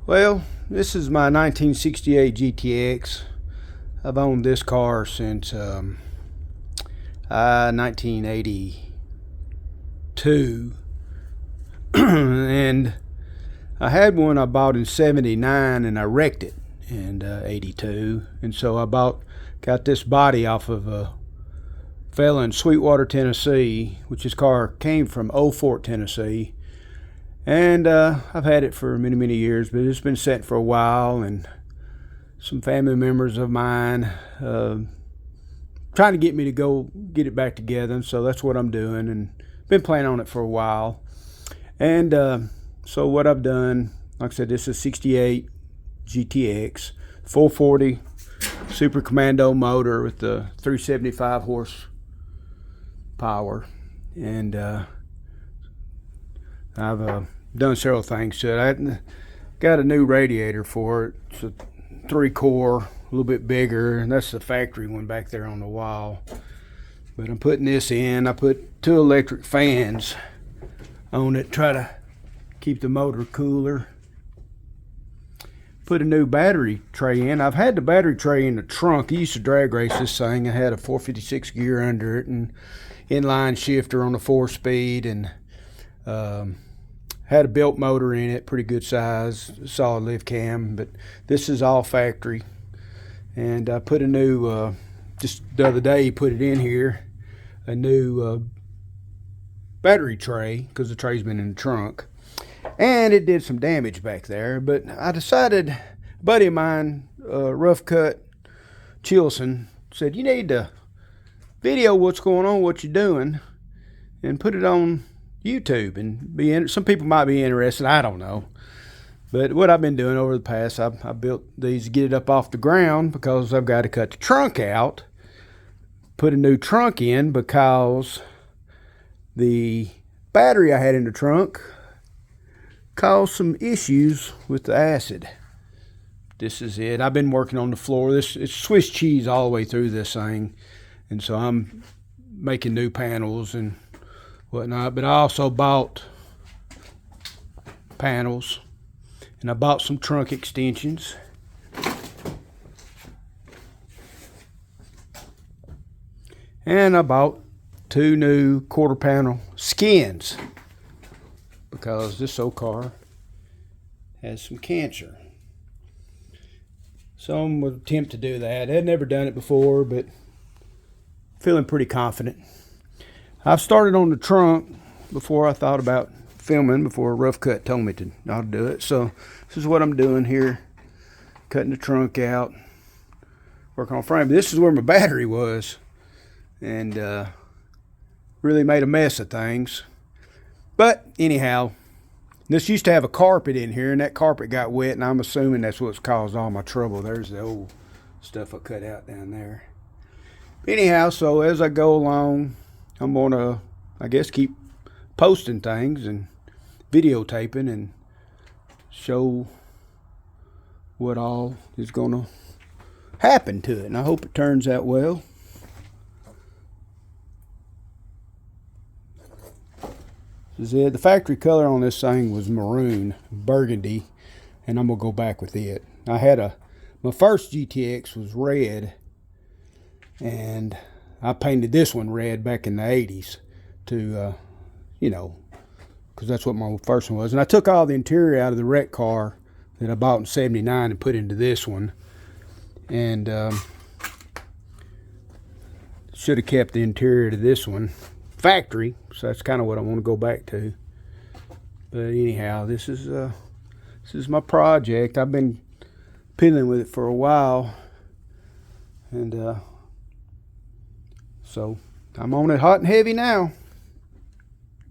Well, this is my 1968 GTX. I've owned this car since 1982. And I had one I bought in 79 and I wrecked it in 82. And so got this body off of a fella in Sweetwater, Tennessee, which his car came from Old Fort, Tennessee. And I've had it for many, many years, but it's been set for a while, and some family members of mine trying to get me to go get it back together, and so that's what I'm doing, and been planning on it for a while. And so what I've done, like I said, this is a 68 GTX, 440 Super Commando motor with the 375 horsepower, and I've done several things to it. I got a new radiator for it. It's a 3-core, a little bit bigger, and that's the factory one back there on the wall. But I'm putting this in. I put 2 electric fans on it, try to keep the motor cooler. Put a new battery tray in. I've had the battery tray in the trunk. I used to drag race this thing. I had a 456 gear under it and inline shifter on the 4-speed, and had a built motor in it, pretty good size, solid lift cam, but this is all factory. And I put a new, just the other day, put it in here, a new battery tray, because the tray's been in the trunk. And it did some damage back there, but I decided, a buddy of mine, Rough Cut Chilson, said, you need to video what's going on, what you're doing, and put it on YouTube, and some people might be interested. I don't know, but what I've been doing over the past, I built these to get it up off the ground because I've got to cut the trunk out, put a new trunk in because the battery I had in the trunk caused some issues with the acid. This is it. I've been working on the floor. It's Swiss cheese all the way through this thing, and so I'm making new panels and whatnot. But I also bought panels, and I bought some trunk extensions, and I bought 2 new quarter panel skins because this old car has some cancer. So I'm going to attempt to do that. I'd never done it before, but feeling pretty confident. I've started on the trunk before I thought about filming, before Rough Cut told me to not do it. So this is what I'm doing here, cutting the trunk out, working on frame. This is where my battery was, and really made a mess of things. But anyhow, this used to have a carpet in here, and that carpet got wet, and I'm assuming that's what's caused all my trouble. There's the old stuff I cut out down there. Anyhow, so as I go along, I'm going to, I guess, keep posting things and videotaping and show what all is going to happen to it. And I hope it turns out well. This is it. The factory color on this thing was maroon, burgundy, and I'm going to go back with it. I had my first GTX was red, and I painted this one red back in the 80s to, because that's what my first one was. And I took all the interior out of the wreck car that I bought in 79 and put into this one. And should have kept the interior to this one factory. So that's kind of what I want to go back to. But anyhow, this is my project. I've been piddling with it for a while. And so I'm on it hot and heavy now.